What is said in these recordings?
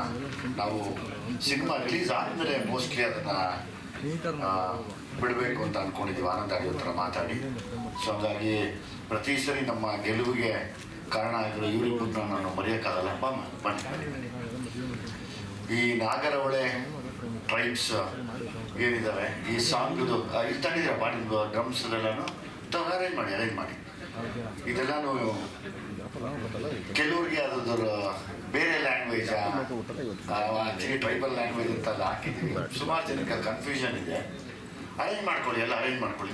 ಅದನ್ನು ನಾವು cinema release ಆದಮೇಲೆ ಮೋಸ್ಟ್ಲಿ ಅದನ್ನು ಬಿಡಬೇಕು ಅಂತ ಅಂದ್ಕೊಂಡಿದ್ದೀವಿ ಆನಂದ್ ಅಡಿಯೋ ಥರ ಮಾತಾಡಿ. ಸೊ ಹಾಗಾಗಿ ಪ್ರತಿ ಸರಿ ನಮ್ಮ ಗೆಲುವಿಗೆ ಕಾರಣ ಆಗಿರೋ ಇವರಿಬ್ಬರನ್ನ ನಾನು ಮರೆಯೋಕ್ಕಾಗಲ್ಲ. ಬನ್ನಿ. ಈ ನಾಗರಹೊಳೆ ಟ್ರೈಬ್ಸ್ ಏನಿದ್ದಾವೆ ಈ ಸಾಂಗ್ದು ಇಲ್ಲಿ ತಂದಿದ್ದೀರ ಬಾಡಿ ಡ್ರಮ್ಸ್ ಅದೆಲ್ಲನೂ ಅರೇಂಜ್ ಮಾಡಿ ಇದೆಲ್ಲನೂ ಕೆಲವ್ರಿಗೆ ಅದ್ರ ಬೇರೆ ಲ್ಯಾಂಗ್ವೇಜ್ ಆ್ಯಕ್ಚುಲಿ ಟ್ರೈಬಲ್ ಲ್ಯಾಂಗ್ವೇಜ್ ಅಂತೆಲ್ಲ ಹಾಕಿದ್ದೀವಿ. ಸುಮಾರು ಜನಕ್ಕೆ ಕನ್ಫ್ಯೂಷನ್ ಇದೆ. ಅರೇಂಜ್ ಮಾಡ್ಕೊಳ್ಳಿ, ಎಲ್ಲ ಅರೇಂಜ್ ಮಾಡ್ಕೊಳ್ಳಿ.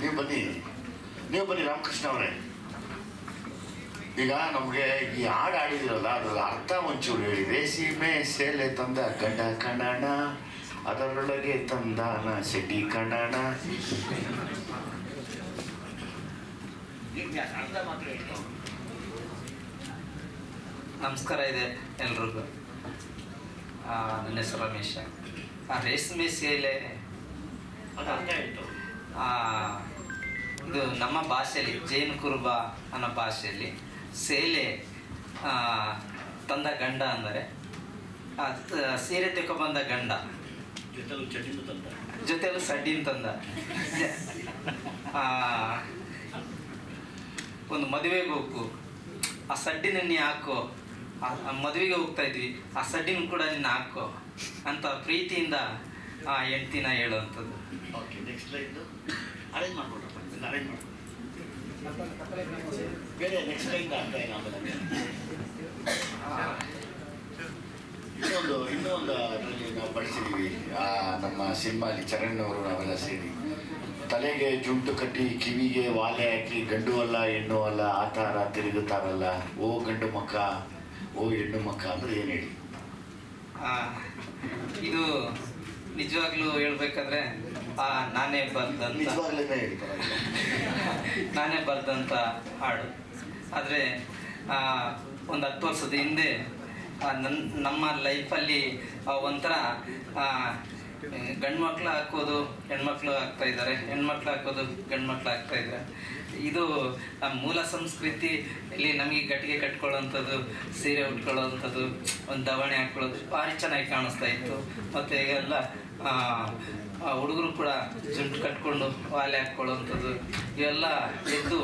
ನೀವು ಬನ್ನಿ ರಾಮಕೃಷ್ಣ ಅವರೇ. ಈಗ ನಮಗೆ ಈ ಹಾಡು ಆಡಿದಿರಲ್ಲ ಅದ್ರ ಅರ್ಥ ಒಂಚೂರು ಹೇಳಿ. ರೇಸಿಮೆ ಸೇಲೆ ತಂದ ಗಂಡ ಕಣಣ, ಅದರೊಳಗೆ ತಂದಾನ ಸೆಡಿ ಕಣಣ. ನಮಸ್ಕಾರ ಇದೆ ಎಲ್ರಿಗೂ. ನನ್ನ ಹೆಸರು ರಮೇಶ. ರೇಷ್ಮೆ ಸೀರೆ ಇದು ನಮ್ಮ ಭಾಷೆಯಲ್ಲಿ ಜೈನ್ ಕುರುಬ ಅನ್ನೋ ಭಾಷೆಯಲ್ಲಿ ಸೇಲೆ ತಂದ ಗಂಡ ಅಂದರೆ ಸೀರೆ ತೆಕ್ಕೊಬಂದ ಗಂಡ ಜೊತೆಲು ಸಡ್ಡಿನ ತಂದ. ಒಂದು ಮದುವೆಗೆ ಹೋಗು, ಆ ಸಡ್ಡಿನ ನೀ ಹಾಕೋ, ಮದುವೆಗೆ ಹೋಗ್ತಾ ಇದ್ವಿ, ಆ ಸಡ್ಡಿನ ಕೂಡ ನಿನ್ನ ಹಾಕೋ ಅಂತ ಪ್ರೀತಿಯಿಂದ ಆ ಹೆಂಡ್ತಿನ ಹೇಳುವಂಥದ್ದು. ಓಕೆ, ನೆಕ್ಸ್ಟ್ ಲೈನ್ ಅರೇಂಜ್ ಮಾಡ್ಕೊಡ್ರಪ್ಪ. ಅರೇಂಜ್ ಮಾಡ್ಕೊಡಿ. ಬೇರೆ ನೆಕ್ಸ್ಟ್ ಲೈನ್ ಆಗ್ತಾ ಇಲ್ಲ. ಇನ್ನೊಂದು ಅದರಲ್ಲಿ ನಾವು ಬಳಸಿದ್ದೀವಿ ನಮ್ಮ ಸಿನಿಮಾಲಿ ಚರಣ್ ಅವರು ನಾವೆಲ್ಲ ಸೇರಿ ತಲೆಗೆ ಜುಂಟು ಕಟ್ಟಿ ಕಿವಿಗೆ ವಾಲೆ ಹಾಕಿ ಗಂಡು ಅಲ್ಲ ಹೆಣ್ಣು ಅಲ್ಲ ಆ ಥರ ತಿರುಗುತ್ತಾರಲ್ಲ, ಓ ಗಂಡು ಮಕ್ಕ ಓ ಹೆಣ್ಣು ಮಕ್ಕ ಅಂದ್ರೆ ಏನು ಹೇಳಿ? ಇದು ನಿಜವಾಗ್ಲೂ ಹೇಳ್ಬೇಕಾದ್ರೆ ನಾನೇ ಬರ್ದಂಥ ಹಾಡು. ಆದರೆ ಒಂದು 10 ವರ್ಷದ ಹಿಂದೆ ನಮ್ಮ ಲೈಫಲ್ಲಿ ಒಂಥರ ಗಂಡು ಮಕ್ಳು ಹಾಕೋದು ಹೆಣ್ಮಕ್ಳು ಆಗ್ತಾ ಇದ್ದಾರೆ, ಹೆಣ್ಮಕ್ಳು ಹಾಕೋದು ಗಂಡು ಮಕ್ಳು ಆಗ್ತಾ ಇದ್ದಾರೆ. ಇದು ಮೂಲ ಸಂಸ್ಕೃತಿ ಇಲ್ಲಿ ನಮಗೆ ಗಟ್ಟಿಗೆ ಕಟ್ಕೊಳ್ಳೋವಂಥದ್ದು, ಸೀರೆ ಉಟ್ಕೊಳ್ಳೋವಂಥದ್ದು, ಒಂದು ದವಣೆ ಹಾಕ್ಕೊಳ್ಳೋದು ಭಾರಿ ಚೆನ್ನಾಗಿ ಕಾಣಿಸ್ತಾ ಇತ್ತು. ಮತ್ತು ಈಗೆಲ್ಲ ಹುಡುಗರು ಕೂಡ ಜುಂಟು ಕಟ್ಕೊಂಡು ವಾಲೆ ಹಾಕ್ಕೊಳ್ಳೋವಂಥದ್ದು ಇವೆಲ್ಲ ಎದ್ದು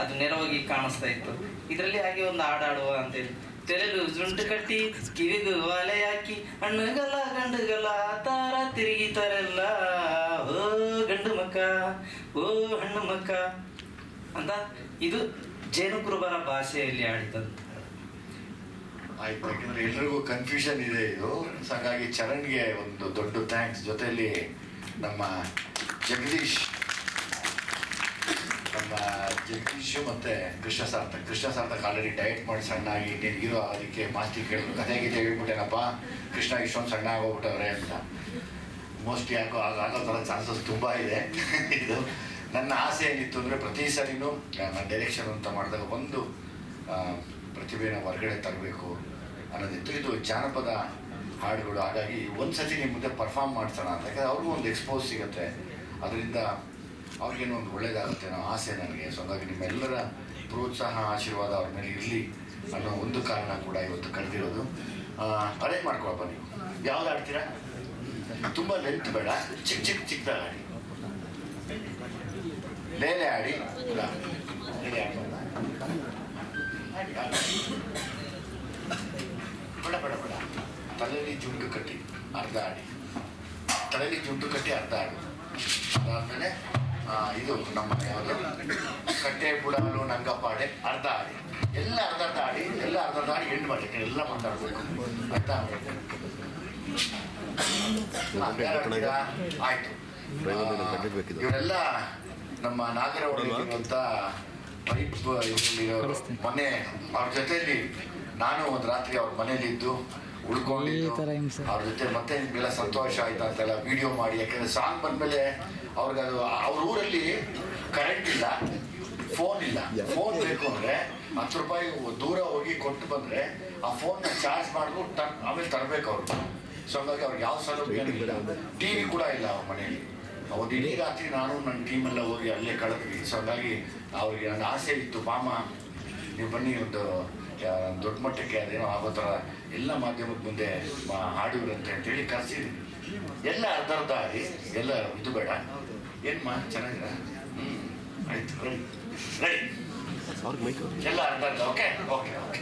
ಅದು ನೆರವಾಗಿ ಕಾಣಿಸ್ತಾ ಇತ್ತು. ಇದರಲ್ಲಿ ಹಾಗೆ ಒಂದು ಹಾಡಾಡುವ ಅಂತೇಳಿ ತೆಲೆಲು ಜುಂಟು ಕಟ್ಟಿ ಕಿವಿಗೂ ವಾಲೆ ಹಾಕಿ ಹಣ್ಣುಗಲ ಗಂಡುಗಲ ಆ ಥರ ತಿರುಗಿತಾರೆಲ್ಲ, ಓ ಗಂಡು ಮಕ್ಕ ಓ ಹಣ್ಣು ಮಕ್ಕ ಅಂತ ಇದು ಜೇನು ಕುರುಬರ ಭಾಷೆಯಲ್ಲಿ ಆಡಿದಂತ. ಆಯ್ತು, ಯಾಕಂದ್ರೆ ಎಲ್ರಿಗೂ ಕನ್ಫ್ಯೂಷನ್ ಇದೆ ಇದು. ಹಾಗಾಗಿ ಚರಣ್ಗೆ ಒಂದು ದೊಡ್ಡ ಥ್ಯಾಂಕ್ಸ್. ಜೊತೆಯಲ್ಲಿ ನಮ್ಮ ಜಗದೀಶು ಮತ್ತು ಕೃಷ್ಣ ಸಾರ್ಥಕ್ ಆಲ್ರೆಡಿ ಡಯಟ್ ಮಾಡಿ ಸಣ್ಣಾಗಿ ನಿನಗಿರೋ ಅದಕ್ಕೆ ಮಾಸ್ತಿ ಕೇಳಿದ್ರು, ಕಥೆ ಗೀತೆ ಹೇಳ್ಬಿಟ್ಟೇನಪ್ಪ ಕೃಷ್ಣ ಇಷ್ಟೊಂದು ಸಣ್ಣ ಆಗೋಗ್ಬಿಟ್ಟವ್ರೆ ಅಂತ. ಮೋಸ್ಟ್ಲಿ ಯಾಕೋ ಆಗೋ ಥರ ಚಾನ್ಸಸ್ ತುಂಬ ಇದೆ. ಇದು ನನ್ನ ಆಸೆ ಏನಿತ್ತು ಅಂದರೆ ಪ್ರತಿ ಸರಿನೂ ನಾನು ಡೈರೆಕ್ಷನ್ ಅಂತ ಮಾಡಿದಾಗ ಒಂದು ಪ್ರತಿಭೆನ ಹೊರಗಡೆ ತರಬೇಕು ಅನ್ನೋದಿತ್ತು. ಇದು ಜಾನಪದ ಹಾಡುಗಳು, ಹಾಗಾಗಿ ಒಂದು ಸತಿ ನಿಮ್ಮ ಮುಂದೆ ಪರ್ಫಾರ್ಮ್ ಮಾಡ್ಸೋಣ ಅಂತ. ಯಾಕಂದರೆ ಅವ್ರಿಗೂ ಒಂದು ಎಕ್ಸ್ಪೋಸ್ ಸಿಗುತ್ತೆ, ಅದರಿಂದ ಅವ್ರಿಗೇನೋ ಒಂದು ಒಳ್ಳೇದಾಗುತ್ತೆ ಅನ್ನೋ ಆಸೆ ನನಗೆ. ಸೊ ಹಾಗಾಗಿ ನಿಮ್ಮೆಲ್ಲರ ಪ್ರೋತ್ಸಾಹ ಆಶೀರ್ವಾದ ಅವ್ರ ಮೇಲೆ ಇರಲಿ ಅನ್ನೋ ಒಂದು ಕಾರಣ ಕೂಡ ಇವತ್ತು ಕಳೆದಿರೋದು. ಅರೇಂಜ್ ಮಾಡ್ಕೊಳಪ್ಪ. ನೀವು ಯಾವ್ದು ಆಡ್ತೀರಾ? ತುಂಬ ಲೆಂತ್ ಬೇಡ, ಚಿಕ್ಕದಾಗ ಆಡಿ. ಲೇಲೆ ಆಡಿ, ಲೇಲೆ ಬೇಡ. ತಲೆಯಲ್ಲಿ ಜುಂಟು ಕಟ್ಟಿ ಅರ್ಧ ಆಡಿ, ಅದಾದಮೇಲೆ ಇದು ನಮ್ಮ ಯಾವುದು ಕಟ್ಟೆ ಬುಡಾಲು ನಂಗಪಾಡೆ ಅರ್ಧ ಆಡಿ, ಎಲ್ಲ ಅರ್ಧ ಆಡಿ ಎಂಡ್ ಮಾಡಿ ಎಲ್ಲ ಮಾತಾಡ್ಬೇಕು ಆಯ್ತಾ? ಆಯ್ತು. ಇವರೆಲ್ಲ ನಮ್ಮ ನಾಗರಹೊಳೆಗಿರುವಂಥ ಟ್ರೈಬ್ ಇವರಲ್ಲಿರೋರು. ಮೊನ್ನೆ ಅವ್ರ ಜೊತೆಯಲ್ಲಿ ನಾನು ಒಂದು ರಾತ್ರಿ ಅವ್ರ ಮನೇಲಿದ್ದು ಉಳ್ಕೊಂಡಿದ್ದು, ಅವ್ರ ಜೊತೆ ಮತ್ತೆ ನಿಮಗೆಲ್ಲ ಸಂತೋಷ ಆಯ್ತು ಅಂತೆಲ್ಲ ವಿಡಿಯೋ ಮಾಡಿ. ಯಾಕಂದರೆ ಸಾಂಗ್ ಬಂದಮೇಲೆ ಅವ್ರಿಗೆ ಅದು ಅವ್ರ ಊರಲ್ಲಿ ಕರೆಂಟ್ ಇಲ್ಲ, ಫೋನ್ ಇಲ್ಲ. ಫೋನ್ ಬೇಕು ಅಂದರೆ 10 ರೂಪಾಯಿ ದೂರ ಹೋಗಿ ಕೊಟ್ಟು ಬಂದರೆ ಆ ಫೋನ್ನ ಚಾರ್ಜ್ ಮಾಡಿಬಿಟ್ಟು ಆಮೇಲೆ ತರಬೇಕು ಅವರು. ಸೊ ಹಂಗಾಗಿ ಅವ್ರಿಗೆ ಯಾವ ಸೌಲಭ್ಯ ಇಲ್ಲ, ಟಿ ವಿ ಕೂಡ ಇಲ್ಲ ಅವ್ರ ಮನೆಯಲ್ಲಿ. ಅವತ್ತು ಇಡೀ ರಾತ್ರಿ ನಾನು ನನ್ನ ಟೀಮೆಲ್ಲ ಹೋಗಿ ಅಲ್ಲೇ ಕಳೆದ್ವಿ. ಸೊ ಹಾಗಾಗಿ ಅವ್ರಿಗೆ ನನ್ನ ಆಸೆ ಇತ್ತು, ಮಾಮ ನೀವು ಬನ್ನಿ ಒಂದು ದೊಡ್ಡ ಮಟ್ಟಕ್ಕೆ ಅದೇನೋ ಆಗೋ ಥರ ಎಲ್ಲ ಮಾಧ್ಯಮದ ಮುಂದೆ ಹಾಡುವಿರಂತೆ ಅಂತೇಳಿ ಕರೆಸಿದ್ವಿ. ಎಲ್ಲ ಅರ್ಧ ಆಗಿ ಎಲ್ಲ ಇದು ಬೇಡ ಏನ್ಮಾ ಚೆನ್ನಾಗಿರ ಆಯ್ತು ರೆಡಿ ರೆಡಿ ಎಲ್ಲ ಅರ್ಧ ಓಕೆ ಓಕೆ ಓಕೆ